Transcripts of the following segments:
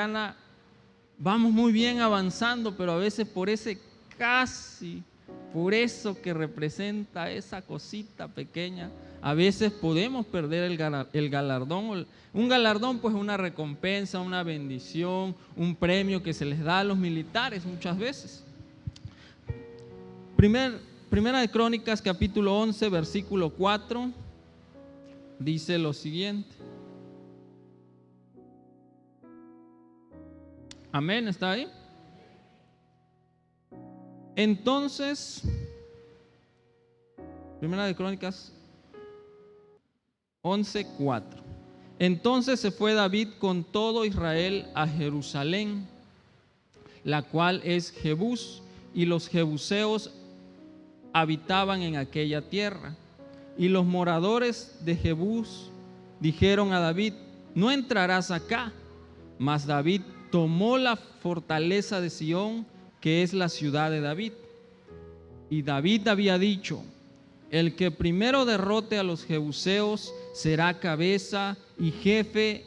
cristiana vamos muy bien avanzando, pero a veces por ese casi, por eso que representa esa cosita pequeña, a veces podemos perder el galardón. Un galardón, pues, una recompensa, una bendición, un premio que se les da a los militares muchas veces. Primera de Crónicas, capítulo 11, versículo 4, dice lo siguiente. Amén, ¿está ahí? Entonces, Primera de Crónicas 11:4. Entonces se fue David con todo Israel a Jerusalén, la cual es Jebús, y los jebuseos habitaban en aquella tierra. Y los moradores de Jebús dijeron a David: no entrarás acá. Mas David tomó la fortaleza de Sión, que es la ciudad de David. Y David había dicho: el que primero derrote a los jebuseos será cabeza y jefe.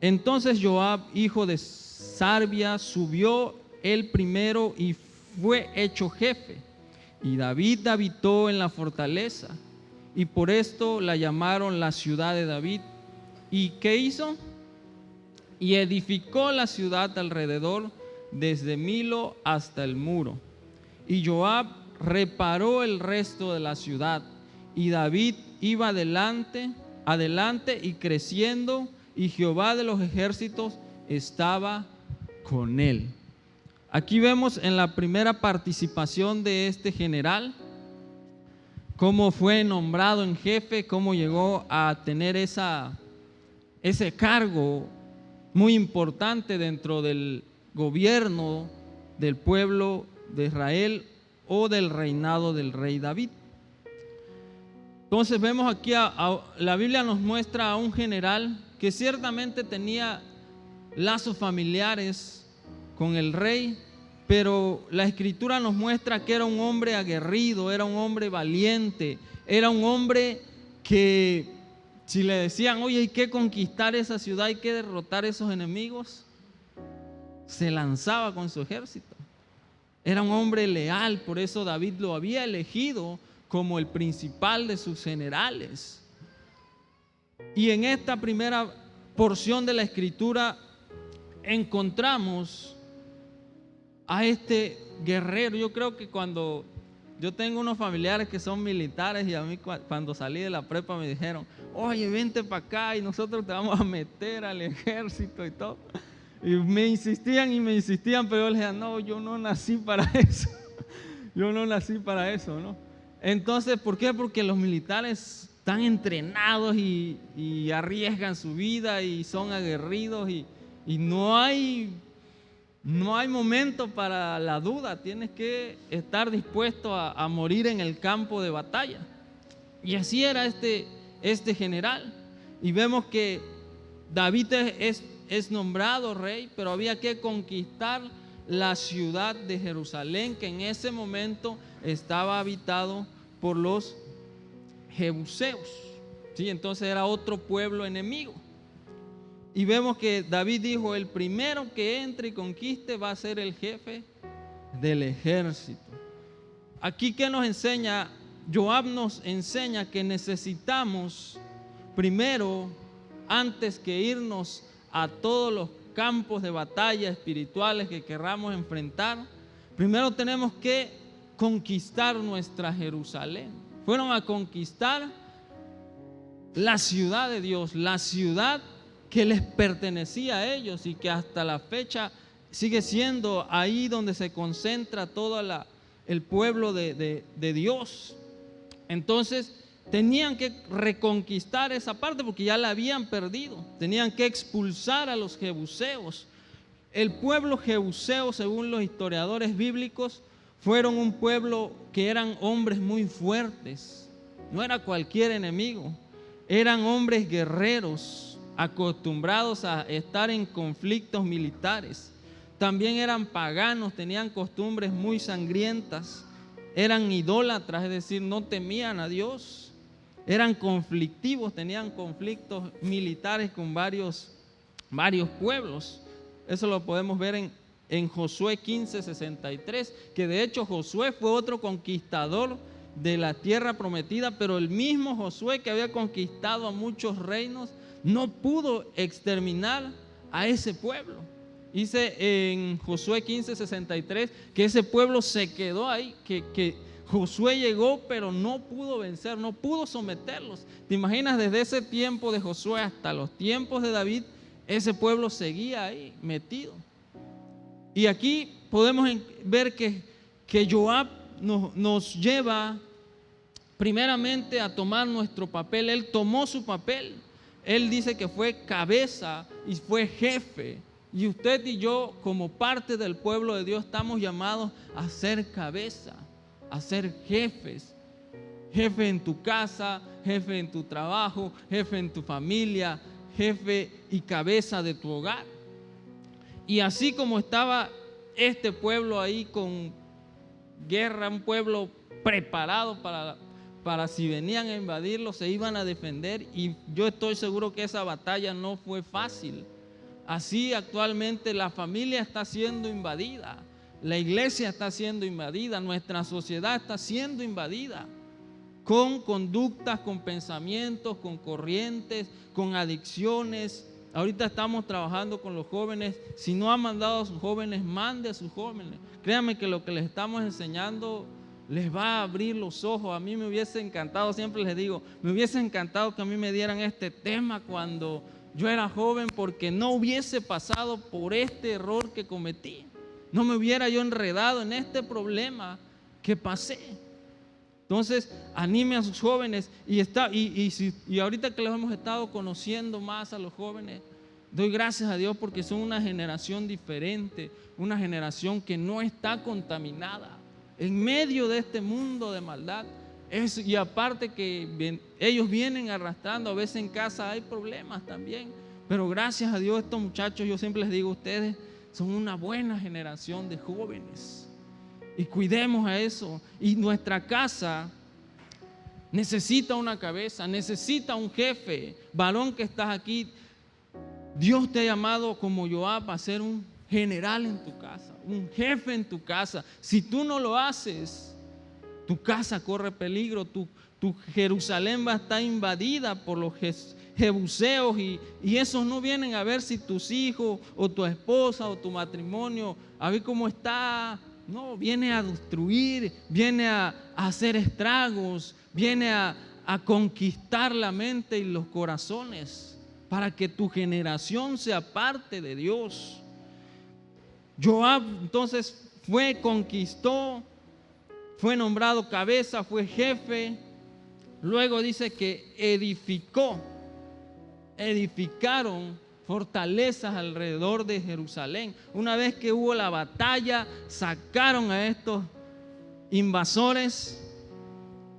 Entonces Joab, hijo de Sarvia, subió él primero y fue hecho jefe. Y David habitó en la fortaleza, y por esto la llamaron la ciudad de David. ¿Y qué hizo? Y edificó la ciudad alrededor, desde Milo hasta el muro. Y Joab reparó el resto de la ciudad. Y David iba adelante y creciendo, y Jehová de los ejércitos estaba con él. Aquí vemos en la primera participación de este general cómo fue nombrado en jefe, cómo llegó a tener ese cargo muy importante dentro del gobierno del pueblo de Israel o del reinado del rey David. Entonces vemos aquí, la Biblia nos muestra a un general que ciertamente tenía lazos familiares con el rey, pero la Escritura nos muestra que era un hombre aguerrido, era un hombre valiente, era un hombre que, si le decían: oye, hay que conquistar esa ciudad, hay que derrotar esos enemigos, se lanzaba con su ejército. Era un hombre leal, por eso David lo había elegido como el principal de sus generales. Y en esta primera porción de la Escritura encontramos a este guerrero. Yo creo que cuando yo tengo unos familiares que son militares, y a mí cuando salí de la prepa me dijeron: oye, vente para acá y nosotros te vamos a meter al ejército y todo. Y me insistían, pero yo les decía: no, yo no nací para eso. Yo no nací para eso, ¿no? Entonces, ¿por qué? Porque los militares están entrenados y arriesgan su vida y son aguerridos, y no hay momento para la duda. Tienes que estar dispuesto a morir en el campo de batalla. Y así era este general. Y vemos que David es nombrado rey, pero había que conquistar la ciudad de Jerusalén, que en ese momento estaba habitado por los jebuseos, ¿sí? Entonces era otro pueblo enemigo. Y vemos que David dijo: el primero que entre y conquiste va a ser el jefe del ejército. Aquí, ¿qué nos enseña? Joab nos enseña que necesitamos primero, antes que irnos a todos los campos de batalla espirituales que querramos enfrentar, primero tenemos que conquistar nuestra Jerusalén. Fueron a conquistar la ciudad de Dios, la ciudad que les pertenecía a ellos y que hasta la fecha sigue siendo ahí donde se concentra todo el pueblo de Dios. Entonces tenían que reconquistar esa parte porque ya la habían perdido. Tenían que expulsar a los jebuseos. El pueblo jebuseo, según los historiadores bíblicos, fueron un pueblo que eran hombres muy fuertes. No era cualquier enemigo. Eran hombres guerreros, acostumbrados a estar en conflictos militares. También eran paganos, tenían costumbres muy sangrientas. Eran idólatras, es decir, no temían a Dios. Eran conflictivos, tenían conflictos militares con varios pueblos. Eso lo podemos ver en Josué 15:63, que de hecho Josué fue otro conquistador de la tierra prometida, pero el mismo Josué que había conquistado a muchos reinos no pudo exterminar a ese pueblo. Dice en Josué 15:63 que ese pueblo se quedó ahí, que Josué llegó pero no pudo vencer, no pudo someterlos. ¿Te imaginas? Desde ese tiempo de Josué hasta los tiempos de David, ese pueblo seguía ahí metido. Y aquí podemos ver que Joab nos lleva primeramente a tomar nuestro papel. Él tomó su papel. Él dice que fue cabeza y fue jefe. Y usted y yo, como parte del pueblo de Dios, estamos llamados a ser cabeza, a ser jefes. Jefe en tu casa, jefe en tu trabajo, jefe en tu familia, jefe y cabeza de tu hogar. Y así como estaba este pueblo ahí con guerra, un pueblo preparado para si venían a invadirlo, se iban a defender, y yo estoy seguro que esa batalla no fue fácil. Así actualmente la familia está siendo invadida, la iglesia está siendo invadida, nuestra sociedad está siendo invadida con conductas, con pensamientos, con corrientes, con adicciones. Ahorita estamos trabajando con los jóvenes. Si no han mandado a sus jóvenes, mande a sus jóvenes. Créanme que lo que les estamos enseñando les va a abrir los ojos. A mí me hubiese encantado, siempre les digo, me hubiese encantado que a mí me dieran este tema cuando yo era joven, porque no hubiese pasado por este error que cometí. No me hubiera yo enredado en este problema que pasé. Entonces, anime a sus jóvenes y ahorita que los hemos estado conociendo más a los jóvenes, doy gracias a Dios porque son una generación diferente, una generación que no está contaminada en medio de este mundo de maldad. Y aparte que ellos vienen arrastrando, a veces en casa hay problemas también, pero gracias a Dios estos muchachos, yo siempre les digo a ustedes, son una buena generación de jóvenes. Y cuidemos a eso. Y nuestra casa necesita una cabeza, necesita un jefe. Varón que estás aquí, Dios te ha llamado como Joab a ser un general en tu casa, un jefe en tu casa. Si tú no lo haces, tu casa corre peligro, tu Jerusalén va a estar invadida por los jebuseos, y esos no vienen a ver si tus hijos o tu esposa o tu matrimonio, a ver cómo está. No, viene a destruir, viene a hacer estragos, viene a conquistar la mente y los corazones para que tu generación sea parte de Dios. Joab entonces conquistó, fue nombrado cabeza, fue jefe. Luego dice que edificaron fortalezas alrededor de Jerusalén. Una vez que hubo la batalla, sacaron a estos invasores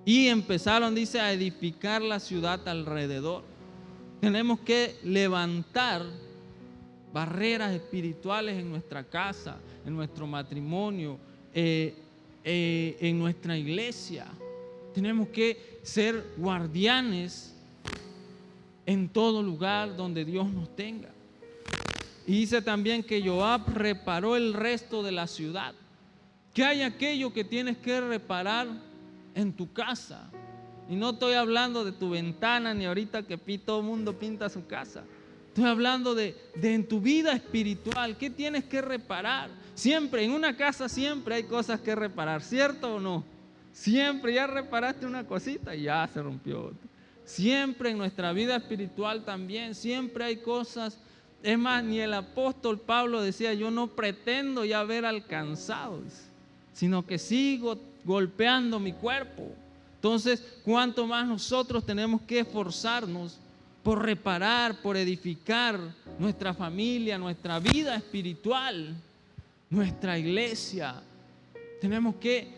y empezaron, dice, a edificar la ciudad alrededor. Tenemos que levantar barreras espirituales en nuestra casa, en nuestro matrimonio, en nuestra iglesia. Tenemos que ser guardianes en todo lugar donde Dios nos tenga. Y dice también que Joab reparó el resto de la ciudad. ¿Qué hay aquello que tienes que reparar en tu casa? Y no estoy hablando de tu ventana, ni ahorita que todo el mundo pinta su casa. Estoy hablando de en tu vida espiritual. ¿Qué tienes que reparar? Siempre, en una casa siempre hay cosas que reparar, ¿cierto o no? Siempre ya reparaste una cosita y ya se rompió otra. Siempre en nuestra vida espiritual también, siempre hay cosas. Es más, ni el apóstol Pablo decía, yo no pretendo ya haber alcanzado, sino que sigo golpeando mi cuerpo. Entonces, cuánto más nosotros tenemos que esforzarnos por reparar, por edificar nuestra familia, nuestra vida espiritual, nuestra iglesia. Tenemos que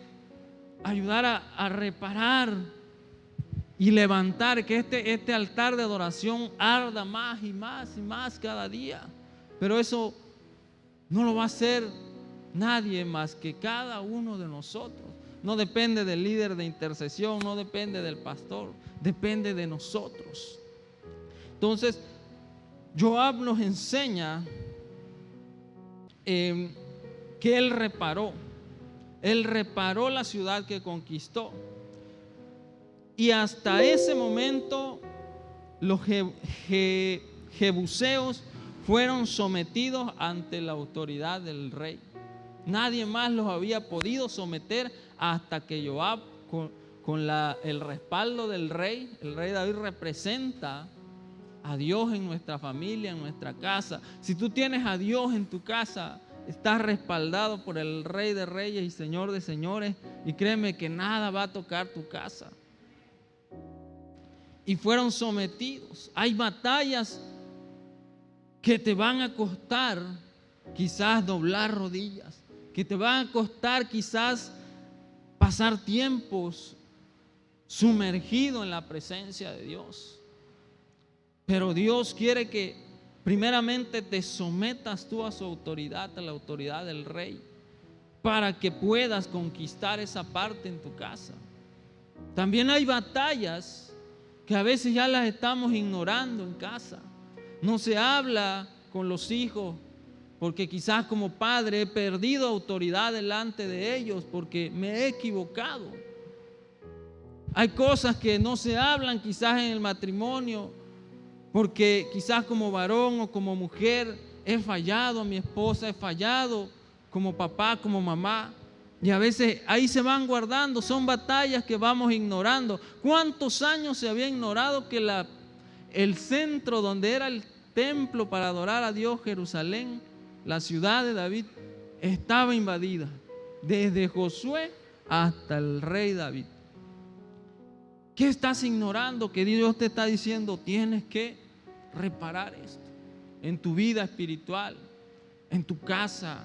ayudar a reparar y levantar, que este altar de adoración arda más y más y más cada día. Pero eso no lo va a hacer nadie más que cada uno de nosotros. No depende del líder de intercesión, no depende del pastor, depende de nosotros. Entonces, Joab nos enseña que él reparó. Él reparó la ciudad que conquistó. Y hasta ese momento los jebuseos fueron sometidos ante la autoridad del rey. Nadie más los había podido someter hasta que Joab, con el respaldo del rey, el rey David representa a Dios en nuestra familia, en nuestra casa. Si tú tienes a Dios en tu casa, estás respaldado por el Rey de Reyes y Señor de Señores, y créeme que nada va a tocar tu casa. Y fueron sometidos. Hay batallas que te van a costar quizás doblar rodillas, que te van a costar quizás pasar tiempos sumergido en la presencia de Dios. Pero Dios quiere que primeramente te sometas tú a su autoridad, a la autoridad del rey, para que puedas conquistar esa parte en tu casa. También hay batallas que a veces ya las estamos ignorando en casa. No se habla con los hijos porque quizás como padre he perdido autoridad delante de ellos porque me he equivocado. Hay cosas que no se hablan quizás en el matrimonio porque quizás como varón o como mujer he fallado a mi esposa, he fallado como papá, como mamá. Y a veces ahí se van guardando, son batallas que vamos ignorando. ¿Cuántos años se había ignorado que el centro donde era el templo para adorar a Dios, Jerusalén, la ciudad de David, estaba invadida? Desde Josué hasta el rey David. ¿Qué estás ignorando? Que Dios te está diciendo, tienes que reparar esto en tu vida espiritual, en tu casa.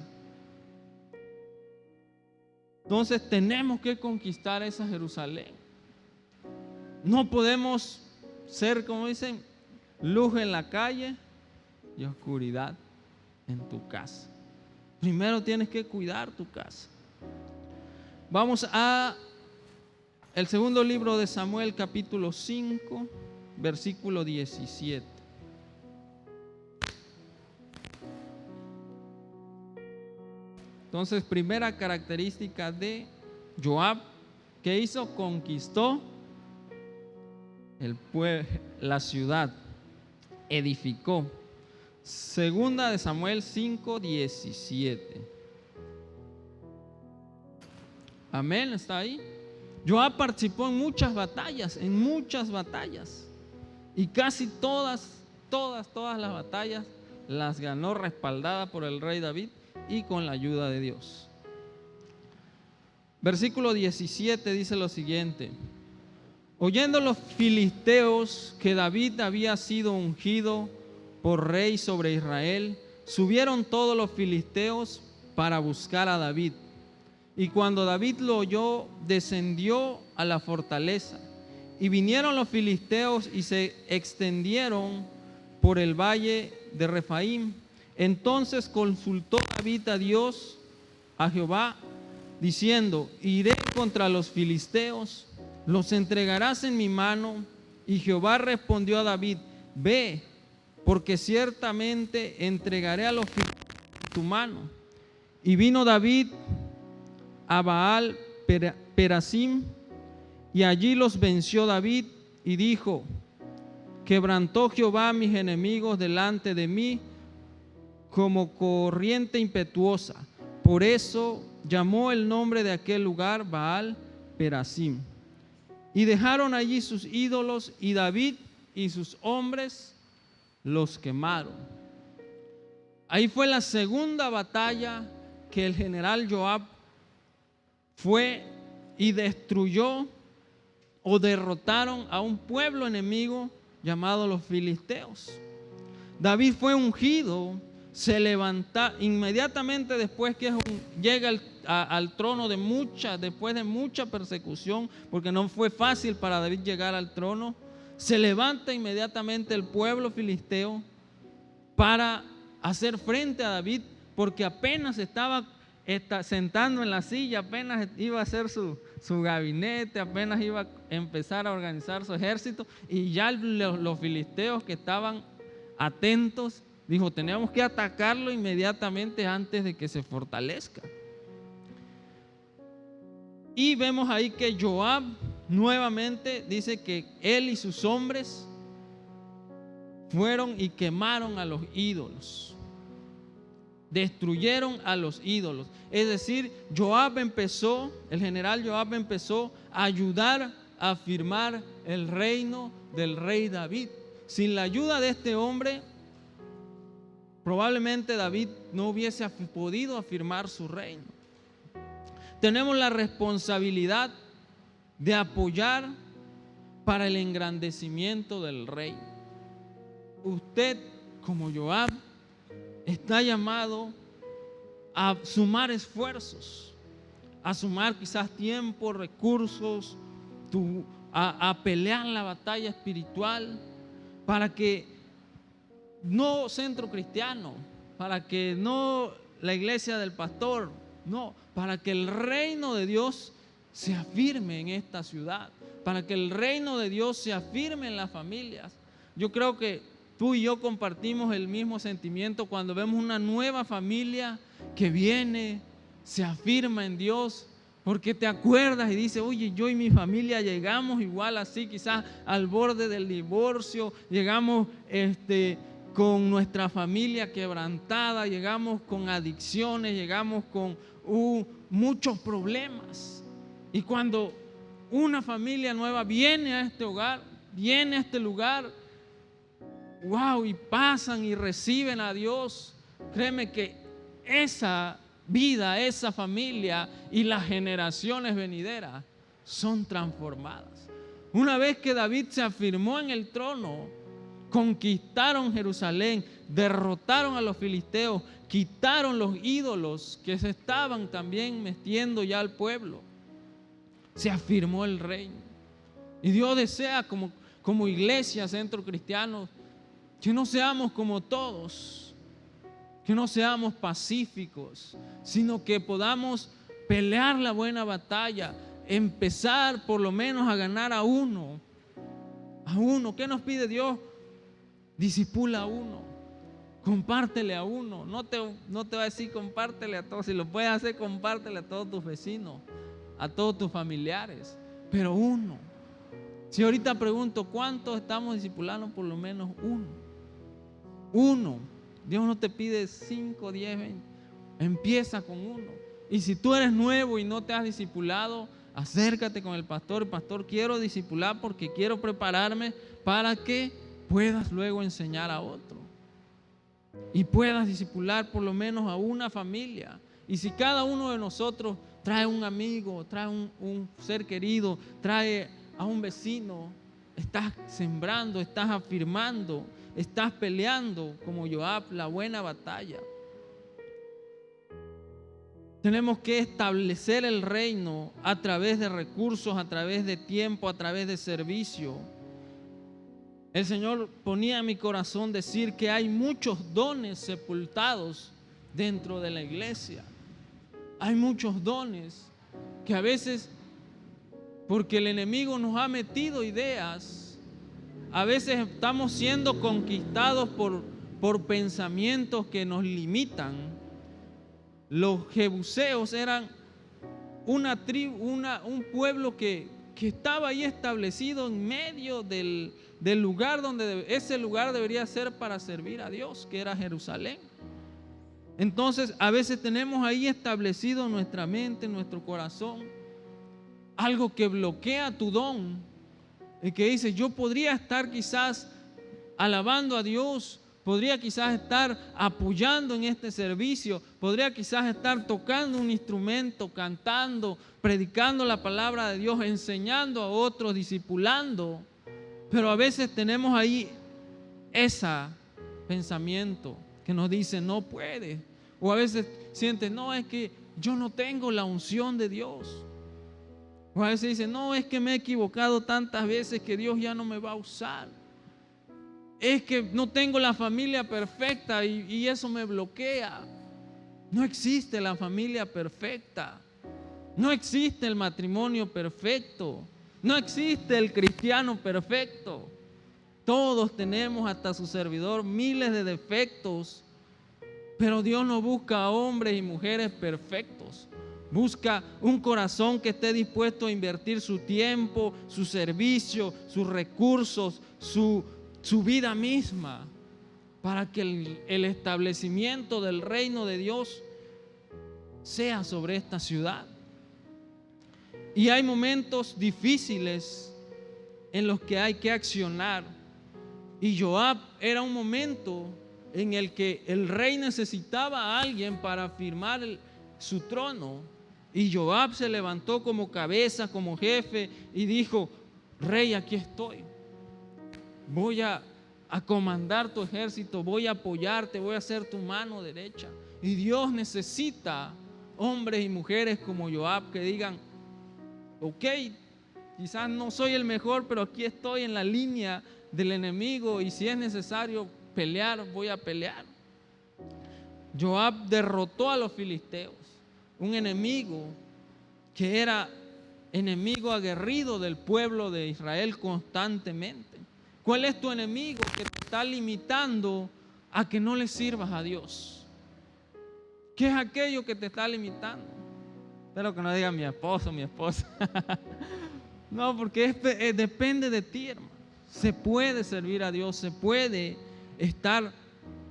Entonces tenemos que conquistar esa Jerusalén. No podemos ser, como dicen, luz en la calle y oscuridad en tu casa. Primero tienes que cuidar tu casa. Vamos a el segundo libro de Samuel, capítulo 5, versículo 17. Entonces, primera característica de Joab, ¿qué hizo? Conquistó la ciudad, edificó. Segunda de Samuel 5, 17. Amén, ¿está ahí? Joab participó en muchas batallas, y casi todas las batallas las ganó respaldada por el rey David y con la ayuda de Dios. Versículo 17 dice lo siguiente: oyendo los filisteos que David había sido ungido por rey sobre Israel, subieron todos los filisteos para buscar a David. Y cuando David lo oyó, descendió a la fortaleza. Y vinieron los filisteos y se extendieron por el valle de Refaim. Entonces consultó David a Dios, a Jehová, diciendo: iré contra los filisteos, los entregarás en mi mano. Y Jehová respondió a David: ve, porque ciertamente entregaré a los filisteos en tu mano. Y vino David a Baal Perasim, y allí los venció David, y dijo: quebrantó Jehová a mis enemigos delante de mí como corriente impetuosa. Por eso llamó el nombre de aquel lugar Baal Perasim. Y dejaron allí sus ídolos, y David y sus hombres los quemaron. Ahí fue la segunda batalla que el general Joab fue y destruyó o derrotaron a un pueblo enemigo llamado los filisteos. David fue ungido, se levanta inmediatamente después que llega al trono después de mucha persecución, porque no fue fácil para David llegar al trono. Se levanta inmediatamente el pueblo filisteo para hacer frente a David, porque apenas estaba sentando en la silla, apenas iba a hacer su gabinete, apenas iba a empezar a organizar su ejército, y ya los filisteos que estaban atentos Dijo, tenemos que atacarlo inmediatamente antes de que se fortalezca. Y vemos ahí que Joab nuevamente dice que él y sus hombres fueron y quemaron a los ídolos. Destruyeron a los ídolos. Es decir, el general Joab empezó a ayudar a afirmar el reino del rey David. Sin la ayuda de este hombre, probablemente David no hubiese podido afirmar su reino. Tenemos la responsabilidad de apoyar para el engrandecimiento del rey. Usted, como Joab, está llamado a sumar esfuerzos, a sumar quizás tiempo, recursos, a pelear la batalla espiritual para que no Centro Cristiano, para que no la iglesia del pastor, no, para que el reino de Dios se afirme en esta ciudad, para que el reino de Dios se afirme en las familias. Yo creo que tú y yo compartimos el mismo sentimiento cuando vemos una nueva familia que viene, se afirma en Dios, porque te acuerdas y dices, oye, yo y mi familia llegamos igual así, quizás al borde del divorcio, llegamos con nuestra familia quebrantada, llegamos con adicciones, llegamos con muchos problemas. Y cuando una familia nueva viene a este hogar, viene a este lugar, wow, y pasan y reciben a Dios, créeme que esa vida, esa familia y las generaciones venideras son transformadas. Una vez que David se afirmó en el trono, conquistaron Jerusalén, derrotaron a los filisteos, quitaron los ídolos que se estaban también metiendo ya al pueblo. Se afirmó el reino. Y Dios desea como iglesia, Centro Cristiano, que no seamos como todos, que no seamos pacíficos, sino que podamos pelear la buena batalla, empezar por lo menos a ganar a uno. ¿Qué nos pide Dios? Discipula a uno, compártele a uno. No te va a decir compártele a todos. Si lo puedes hacer, compártele a todos tus vecinos, a todos tus familiares, pero uno. Si ahorita pregunto, ¿cuántos estamos discipulando? Por lo menos uno. Dios no te pide 5, 10, 20. Empieza con uno. Y si tú eres nuevo y no te has discipulado, acércate con el pastor. Pastor, quiero discipular porque quiero prepararme para que puedas luego enseñar a otro. Y puedas discipular por lo menos a una familia. Y si cada uno de nosotros trae un amigo, trae un ser querido, trae a un vecino, estás sembrando, estás afirmando, estás peleando como Joab la buena batalla. Tenemos que establecer el reino a través de recursos, a través de tiempo, a través de servicio. El Señor ponía en mi corazón decir que hay muchos dones sepultados dentro de la iglesia. Hay muchos dones que a veces, porque el enemigo nos ha metido ideas, a veces estamos siendo conquistados por pensamientos que nos limitan. Los jebuseos eran una tribu, un pueblo que estaba ahí establecido en medio del lugar donde ese lugar debería ser para servir a Dios, que era Jerusalén. Entonces a veces tenemos ahí establecido en nuestra mente, en nuestro corazón, algo que bloquea tu don, y que dice, yo podría estar quizás alabando a Dios, podría quizás estar apoyando en este servicio, podría quizás estar tocando un instrumento, cantando, predicando la palabra de Dios, enseñando a otros, discipulando, pero a veces tenemos ahí ese pensamiento que nos dice no puedes, o a veces sientes no, es que yo no tengo la unción de Dios, o a veces dice no, es que me he equivocado tantas veces que Dios ya no me va a usar, es que no tengo la familia perfecta y eso me bloquea. No existe la familia perfecta, no existe el matrimonio perfecto, no existe el cristiano perfecto. Todos tenemos, hasta su servidor, miles de defectos, pero Dios no busca a hombres y mujeres perfectos. Busca un corazón que esté dispuesto a invertir su tiempo, su servicio, sus recursos, su vida misma, para que el establecimiento del reino de Dios sea sobre esta ciudad. Y hay momentos difíciles en los que hay que accionar. Y Joab era un momento en el que el rey necesitaba a alguien para firmar su trono. Y Joab se levantó como cabeza, como jefe, y dijo: rey, aquí estoy. Voy a comandar tu ejército, voy a apoyarte, voy a ser tu mano derecha. Y Dios necesita hombres y mujeres como Joab que digan: ok, quizás no soy el mejor, pero aquí estoy en la línea del enemigo, y si es necesario pelear, voy a pelear. Joab derrotó a los filisteos, un enemigo que era enemigo aguerrido del pueblo de Israel constantemente. ¿Cuál es tu enemigo que te está limitando a que no le sirvas a Dios? ¿Qué es aquello que te está limitando? Espero que no diga mi esposo, mi esposa. No, porque depende de ti, hermano. Se puede servir a Dios, se puede estar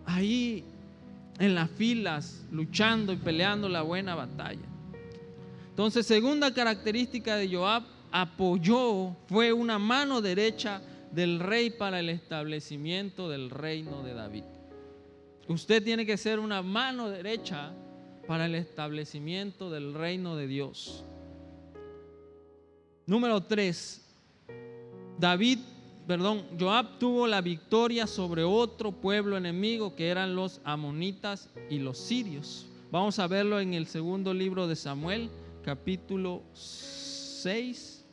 ahí en las filas, luchando y peleando la buena batalla. Entonces, segunda característica de Joab, apoyó, fue una mano derecha del rey para el establecimiento del reino de David. Usted tiene que ser una mano derecha para el establecimiento del reino de Dios. Número 3, Joab tuvo la victoria sobre otro pueblo enemigo que eran los amonitas y los sirios. Vamos a verlo en el segundo libro de Samuel, capítulo 6.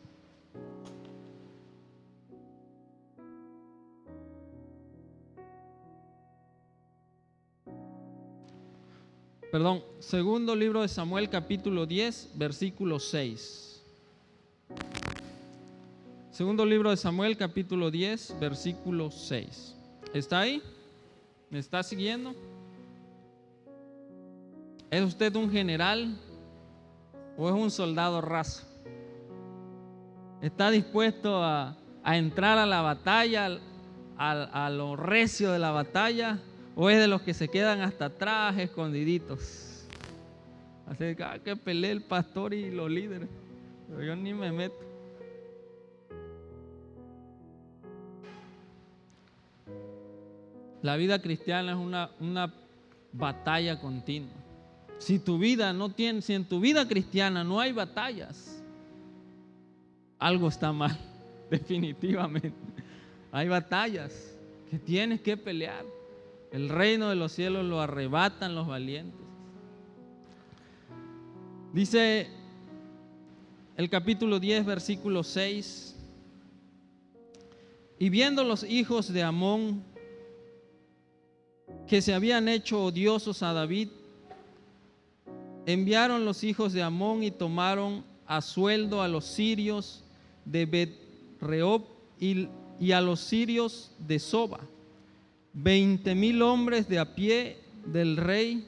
Segundo libro de Samuel, capítulo 10, versículo 6. Segundo libro de Samuel, capítulo 10, versículo 6. ¿Está ahí? ¿Me está siguiendo? ¿Es usted un general o es un soldado raso? ¿Está dispuesto a entrar a la batalla, a lo recio de la batalla? ¿O es de los que se quedan hasta atrás, escondiditos? Así que pelee el pastor y los líderes, pero yo ni me meto. La vida cristiana es una batalla continua. Si en tu vida cristiana no hay batallas, algo está mal, definitivamente. Hay batallas que tienes que pelear. El reino de los cielos lo arrebatan los valientes. Dice el capítulo 10, versículo 6: y viendo los hijos de Amón que se habían hecho odiosos a David, enviaron los hijos de Amón y tomaron a sueldo a los sirios de Bet-rehob y a los sirios de Soba, 20,000 hombres de a pie del rey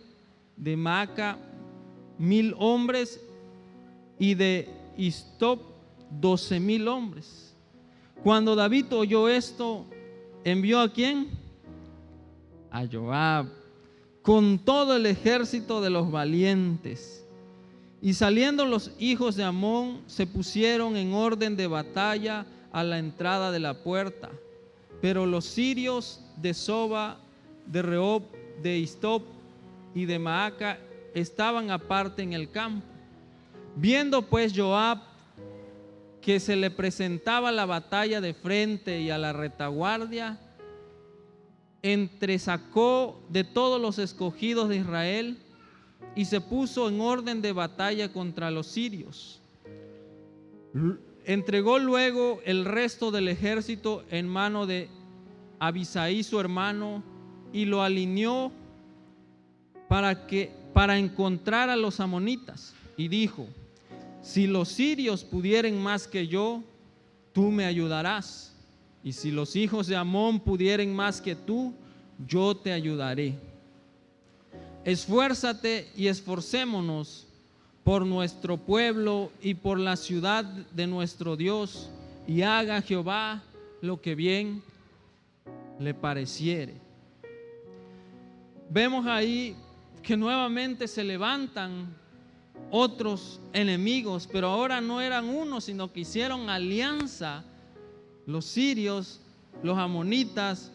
de Maaca, 1,000 hombres, y de Istop 12,000 hombres. Cuando David oyó esto, ¿envió a quién? A Joab, con todo el ejército de los valientes. Y saliendo los hijos de Amón, se pusieron en orden de batalla a la entrada de la puerta. Pero los sirios de Soba, de Rehob, de Istop y de Maaca estaban aparte en el campo. Viendo pues Joab que se le presentaba la batalla de frente y a la retaguardia, entresacó de todos los escogidos de Israel y se puso en orden de batalla contra los sirios. Entregó luego el resto del ejército en mano de Abisai su hermano y lo alineó para encontrar a los amonitas, y dijo: si los sirios pudieren más que yo, tú me ayudarás. y si los hijos de Amón pudieren más que tú, yo te ayudaré. Esfuérzate y esforcémonos por nuestro pueblo y por la ciudad de nuestro Dios, y haga Jehová lo que bien le pareciere. Vemos ahí que nuevamente se levantan otros enemigos, pero ahora no eran uno, sino que hicieron alianza los sirios, los amonitas,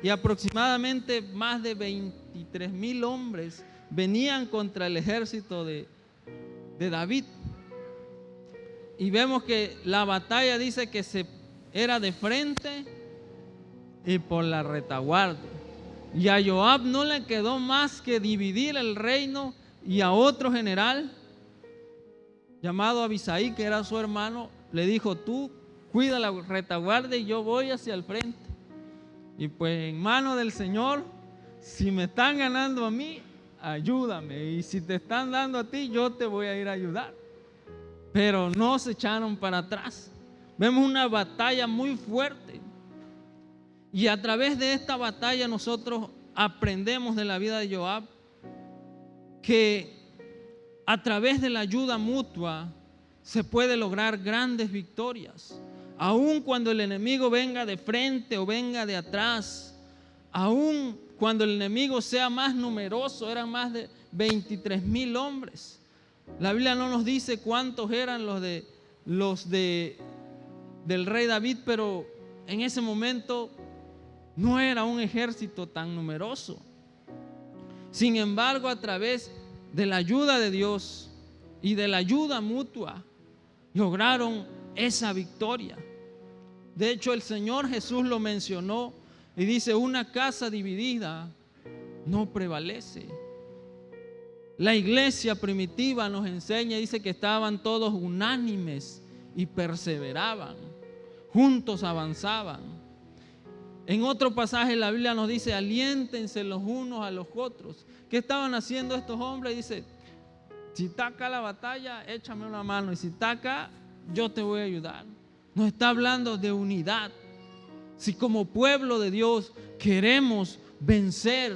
y aproximadamente más de 23,000 hombres venían contra el ejército de David. Y vemos que la batalla dice que era de frente y por la retaguardia. Y a Joab no le quedó más que dividir el reino, y a otro general llamado Abisai, que era su hermano, le dijo: tú cuida la retaguardia y yo voy hacia el frente. Y pues en manos del Señor, si me están ganando a mí, ayúdame, y si te están dando a ti, yo te voy a ir a ayudar. Pero no se echaron para atrás. Vemos una batalla muy fuerte, y a través de esta batalla nosotros aprendemos de la vida de Joab que a través de la ayuda mutua se puede lograr grandes victorias. Aun cuando el enemigo venga de frente o venga de atrás, aun cuando el enemigo sea más numeroso, eran más de 23,000 hombres. La Biblia no nos dice cuántos eran los del rey David, pero en ese momento no era un ejército tan numeroso. Sin embargo, a través de la ayuda de Dios y de la ayuda mutua, lograron esa victoria. De hecho, el Señor Jesús lo mencionó y dice: una casa dividida no prevalece. La iglesia primitiva nos enseña, dice que estaban todos unánimes y perseveraban, juntos avanzaban. En otro pasaje la Biblia nos dice: aliéntense los unos a los otros. ¿Qué estaban haciendo estos hombres? Dice: si está acá la batalla, échame una mano, y si está acá, yo te voy a ayudar. Nos está hablando de unidad. Si como pueblo de Dios queremos vencer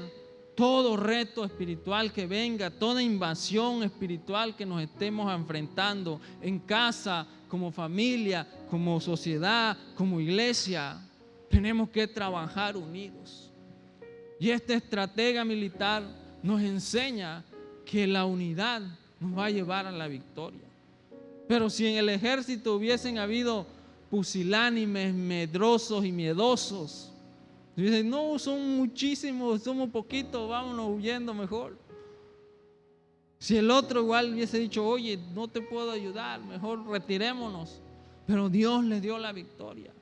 todo reto espiritual que venga, toda invasión espiritual que nos estemos enfrentando en casa, como familia, como sociedad, como iglesia, tenemos que trabajar unidos. Y este estratega militar nos enseña que la unidad nos va a llevar a la victoria. Pero si en el ejército hubiesen habido pusilánimes, medrosos y miedosos, dicen: no, son muchísimos, somos poquitos, vámonos huyendo mejor. Si el otro igual hubiese dicho: oye, no te puedo ayudar, mejor retirémonos. Pero Dios les dio la victoria.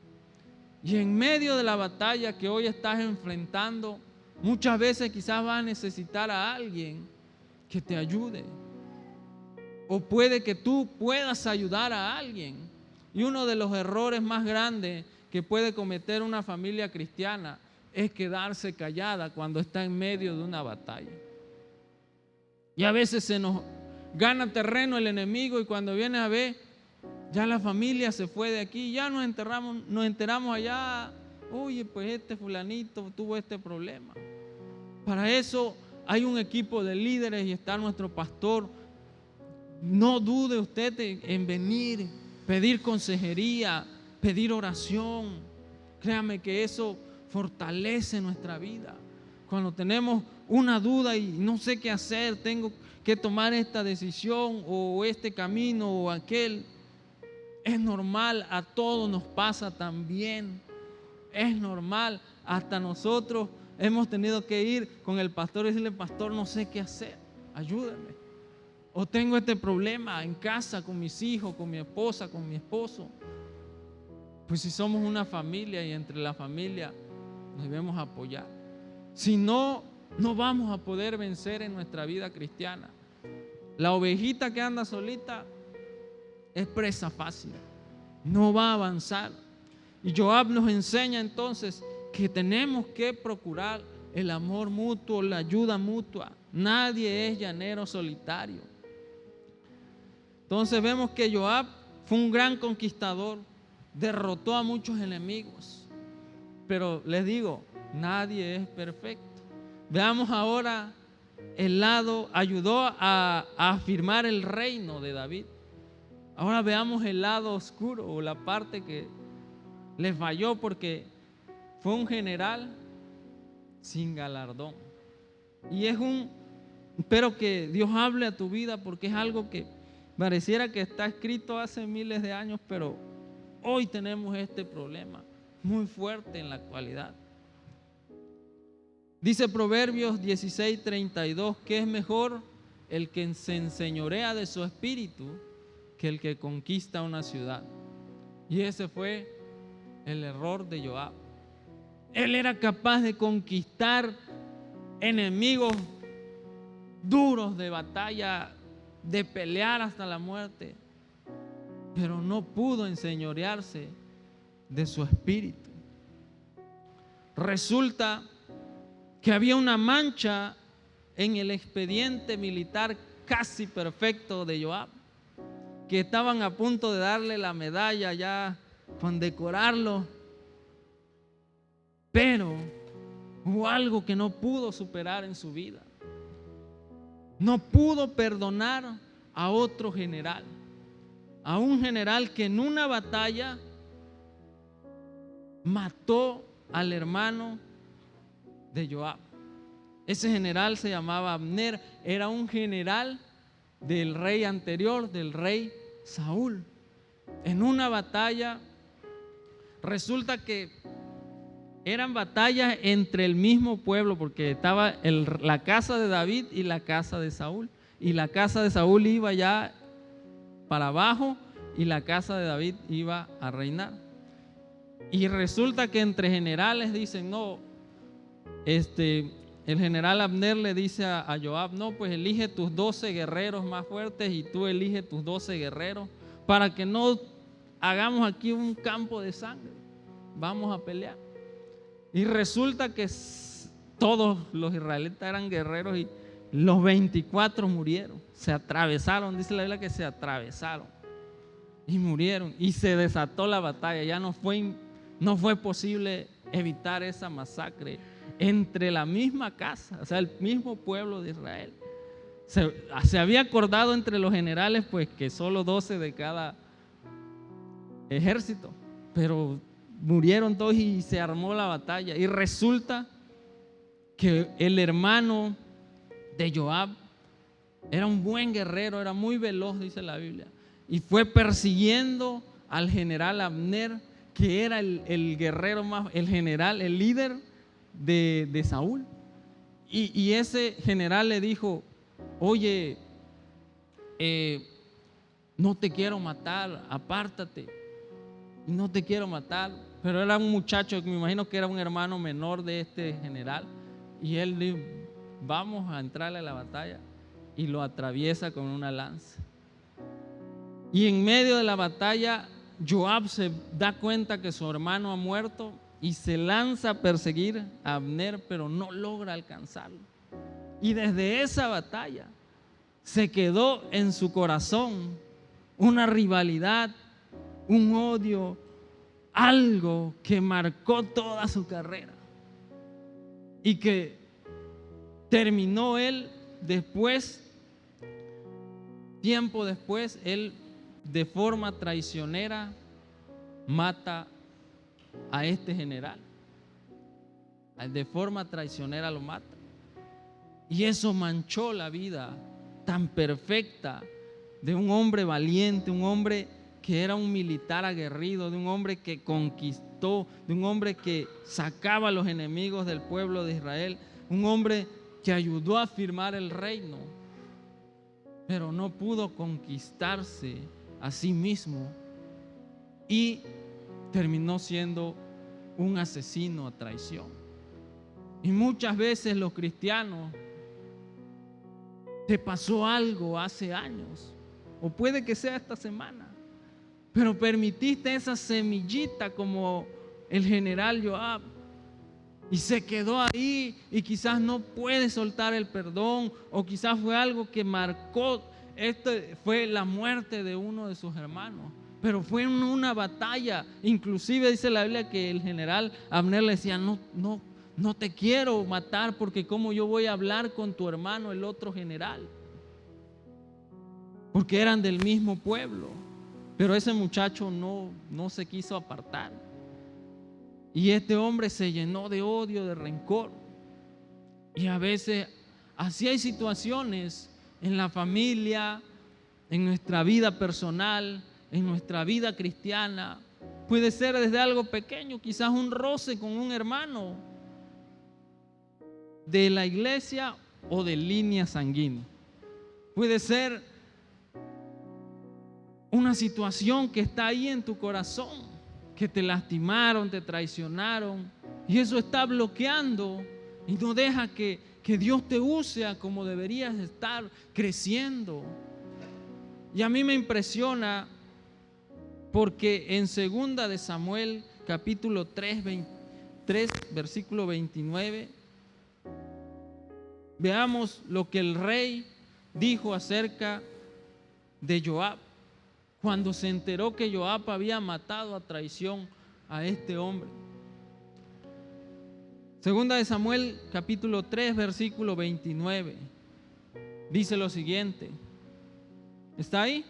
Y en medio de la batalla que hoy estás enfrentando, muchas veces quizás vas a necesitar a alguien que te ayude. O puede que tú puedas ayudar a alguien. Y uno de los errores más grandes que puede cometer una familia cristiana es quedarse callada cuando está en medio de una batalla. Y a veces se nos gana terreno el enemigo, y cuando viene a ver, ya la familia se fue de aquí, ya nos enteramos allá: oye, pues este fulanito tuvo este problema. Para eso hay un equipo de líderes y está nuestro pastor. No dude usted en venir, pedir consejería, pedir oración. Créame que eso fortalece nuestra vida. Cuando tenemos una duda y no sé qué hacer, tengo que tomar esta decisión o este camino o aquel, es normal, a todos nos pasa también. Es normal, hasta nosotros hemos tenido que ir con el pastor y decirle: pastor, no sé qué hacer, ayúdame. O tengo este problema en casa con mis hijos, con mi esposa, con mi esposo. Pues si somos una familia, y entre la familia nos debemos apoyar. Si no, no vamos a poder vencer en nuestra vida cristiana. La ovejita que anda solita es presa fácil, no va a avanzar. Y Joab nos enseña entonces que tenemos que procurar el amor mutuo, la ayuda mutua. Nadie es llanero solitario. Entonces vemos que Joab fue un gran conquistador, derrotó a muchos enemigos. Pero les digo, nadie es perfecto. Veamos ahora el lado, ayudó a afirmar el reino de David. Ahora veamos el lado oscuro o la parte que le falló, porque fue un general sin galardón. Y espero que Dios hable a tu vida, porque es algo que pareciera que está escrito hace miles de años, pero hoy tenemos este problema muy fuerte en la actualidad. Dice Proverbios 16:32 que es mejor el que se enseñorea de su espíritu que el que conquista una ciudad. Y ese fue el error de Joab. Él era capaz de conquistar enemigos duros de batalla, de pelear hasta la muerte, pero no pudo enseñorearse de su espíritu. Resulta que había una mancha en el expediente militar casi perfecto de Joab, que estaban a punto de darle la medalla ya, condecorarlo, pero hubo algo que no pudo superar en su vida. No pudo perdonar a otro general, a un general que en una batalla mató al hermano de Joab. Ese general se llamaba Abner, era un general del rey anterior, del rey Saúl. En una batalla, resulta que eran batallas entre el mismo pueblo, porque estaba la casa de David y la casa de Saúl. Y la casa de Saúl iba ya para abajo y la casa de David iba a reinar. Y resulta que entre generales dicen, no, el general Abner le dice a Joab, no, pues elige tus 12 guerreros más fuertes y tú elige tus 12 guerreros para que no hagamos aquí un campo de sangre. Vamos a pelear. Y resulta que todos los israelitas eran guerreros y los 24 murieron. Se atravesaron, dice la Biblia que se atravesaron y murieron. Y se desató la batalla. Ya no fue posible evitar esa masacre entre la misma casa, o sea, el mismo pueblo de Israel. Se había acordado entre los generales pues que solo 12 de cada ejército, pero murieron todos y se armó la batalla. Y resulta que el hermano de Joab era un buen guerrero, era muy veloz, dice la Biblia, y fue persiguiendo al general Abner, que era el guerrero más, el general, el líder de Saúl. Y ese general le dijo, oye, no te quiero matar, apártate, no te quiero matar. Pero era un muchacho que me imagino que era un hermano menor de este general, y él dijo, vamos a entrarle a la batalla, y lo atraviesa con una lanza. Y en medio de la batalla Joab se da cuenta que su hermano ha muerto y se lanza a perseguir a Abner, pero no logra alcanzarlo. Y desde esa batalla se quedó en su corazón una rivalidad, un odio, algo que marcó toda su carrera y que terminó él después, tiempo después, él de forma traicionera mata a este general. De forma traicionera lo mata. Y eso manchó la vida tan perfecta de un hombre valiente, un hombre que era un militar aguerrido, de un hombre que conquistó, de un hombre que sacaba a los enemigos del pueblo de Israel, un hombre que ayudó a firmar el reino, pero no pudo conquistarse a sí mismo y terminó siendo un asesino a traición. Y muchas veces los cristianos, te pasó algo hace años, o puede que sea esta semana, pero permitiste esa semillita como el general Joab, y se quedó ahí, y quizás no puede soltar el perdón, o quizás fue algo que marcó. Esto fue la muerte de uno de sus hermanos, pero fue en una batalla. Inclusive dice la Biblia que el general Abner le decía, no te quiero matar, porque cómo yo voy a hablar con tu hermano, el otro general, porque eran del mismo pueblo. Pero ese muchacho no se quiso apartar, y este hombre se llenó de odio, de rencor. Y a veces así hay situaciones en la familia, en nuestra vida personal, en nuestra vida cristiana. Puede ser desde algo pequeño, quizás un roce con un hermano de la iglesia o de línea sanguínea. Puede ser una situación que está ahí en tu corazón, que te lastimaron, te traicionaron, y eso está bloqueando y no deja que Dios te use como deberías estar creciendo. Y a mí me impresiona porque en 2 de Samuel capítulo 3, versículo 29, veamos lo que el rey dijo acerca de Joab cuando se enteró que Joab había matado a traición a este hombre. 2 de Samuel capítulo 3 versículo 29 dice lo siguiente. ¿Está ahí?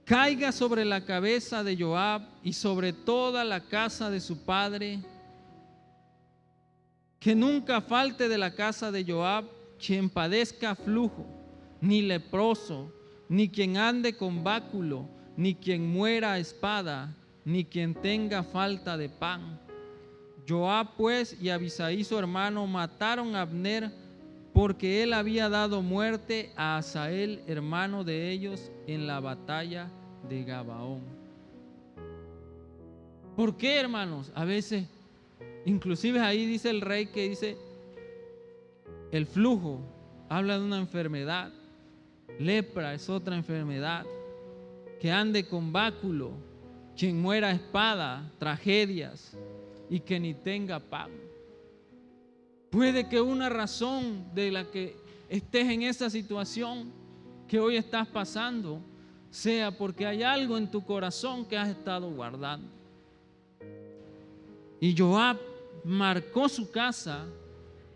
Caiga sobre la cabeza de Joab y sobre toda la casa de su padre, que nunca falte de la casa de Joab quien padezca flujo, ni leproso, ni quien ande con báculo, ni quien muera a espada, ni quien tenga falta de pan. Joab pues y Abisai su hermano mataron a Abner, porque él había dado muerte a Asael, hermano de ellos, en la batalla de Gabaón. ¿Por qué, hermanos? A veces, inclusive ahí dice el rey que dice, el flujo habla de una enfermedad, lepra es otra enfermedad, que ande con báculo, quien muera a espada, tragedias, y que ni tenga pan. Puede que una razón de la que estés en esa situación que hoy estás pasando sea porque hay algo en tu corazón que has estado guardando. Y Joab marcó su casa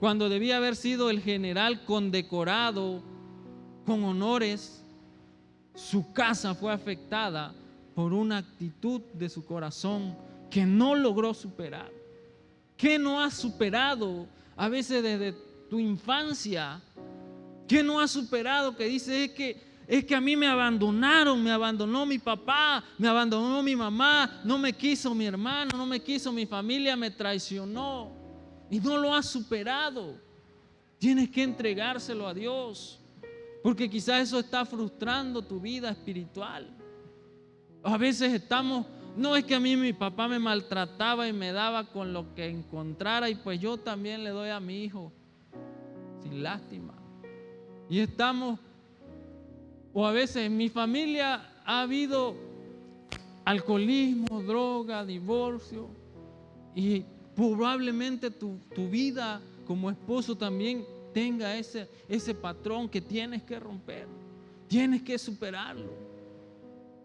cuando debía haber sido el general condecorado con honores. Su casa fue afectada por una actitud de su corazón que no logró superar. ¿Qué no has superado a veces desde tu infancia? ¿Qué no has superado que dices es que a mí me abandonaron, me abandonó mi papá, me abandonó mi mamá, no me quiso mi hermano, no me quiso mi familia, me traicionó y no lo has superado? Tienes que entregárselo a Dios, porque quizás eso está frustrando tu vida espiritual. A veces estamos, no es que a mí mi papá me maltrataba y me daba con lo que encontrara y pues yo también le doy a mi hijo sin lástima. Y estamos, o a veces en mi familia ha habido alcoholismo, droga, divorcio, y probablemente tu vida como esposo también tenga ese patrón que tienes que romper, tienes que superarlo.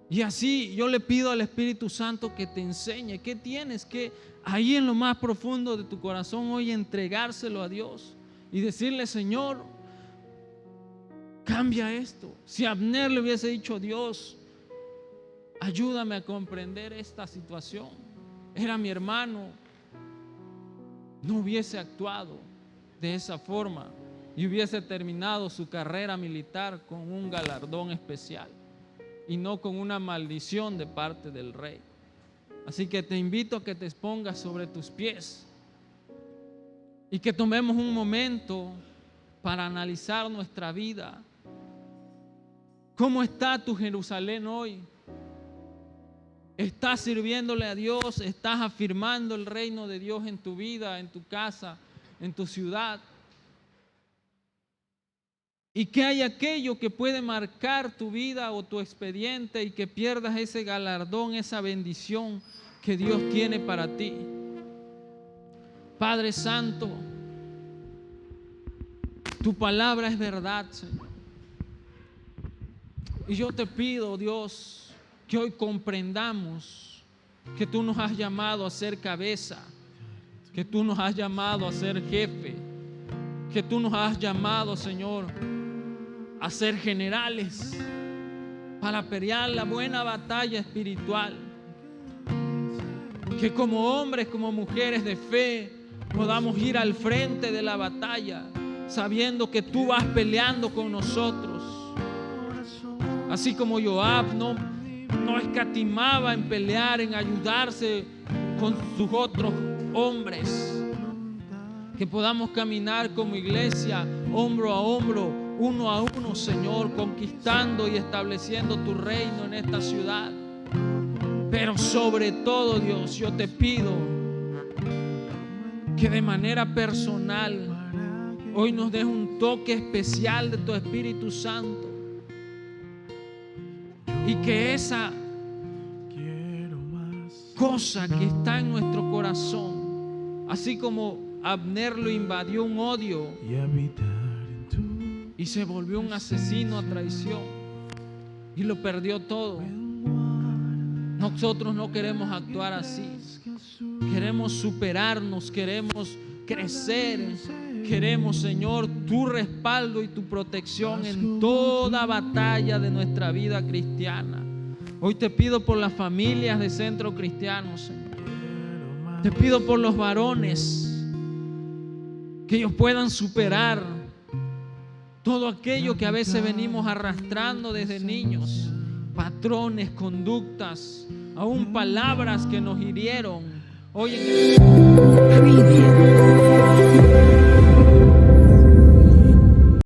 Y así yo le pido al Espíritu Santo que te enseñe qué tienes que ahí en lo más profundo de tu corazón hoy entregárselo a Dios y decirle: Señor, cambia esto. Si Abner le hubiese dicho: Dios, ayúdame a comprender esta situación, era mi hermano, no hubiese actuado de esa forma y hubiese terminado su carrera militar con un galardón especial y no con una maldición de parte del rey. Así que te invito a que te expongas sobre tus pies y que tomemos un momento para analizar nuestra vida. ¿Cómo está tu Jerusalén hoy? ¿Estás sirviéndole a Dios? ¿Estás afirmando el reino de Dios en tu vida, en tu casa, en tu ciudad? ¿Y qué hay aquello que puede marcar tu vida o tu expediente y que pierdas ese galardón, esa bendición que Dios tiene para ti? Padre Santo, tu palabra es verdad, Señor. Y yo te pido, Dios, que hoy comprendamos que tú nos has llamado a ser cabeza, que tú nos has llamado a ser jefe, que tú nos has llamado, Señor, a ser generales para pelear la buena batalla espiritual. Que como hombres, como mujeres de fe, podamos ir al frente de la batalla, sabiendo que tú vas peleando con nosotros. Así como Joab no escatimaba en pelear, en ayudarse con sus otros hombres. Que podamos caminar como iglesia, hombro a hombro, uno a uno, Señor, conquistando y estableciendo tu reino en esta ciudad. Pero sobre todo, Dios, yo te pido que de manera personal hoy nos des un toque especial de tu Espíritu Santo, y que esa cosa que está en nuestro corazón, así como Abner lo invadió un odio y se volvió un asesino a traición y lo perdió todo, nosotros no queremos actuar así. Queremos superarnos, queremos crecer, queremos, Señor, tu respaldo y tu protección en toda batalla de nuestra vida cristiana. Hoy te pido por las familias de Centro Cristiano, Señor. Te pido por los varones, que ellos puedan superar todo aquello que a veces venimos arrastrando desde niños, patrones, conductas, aún palabras que nos hirieron. Hoy en el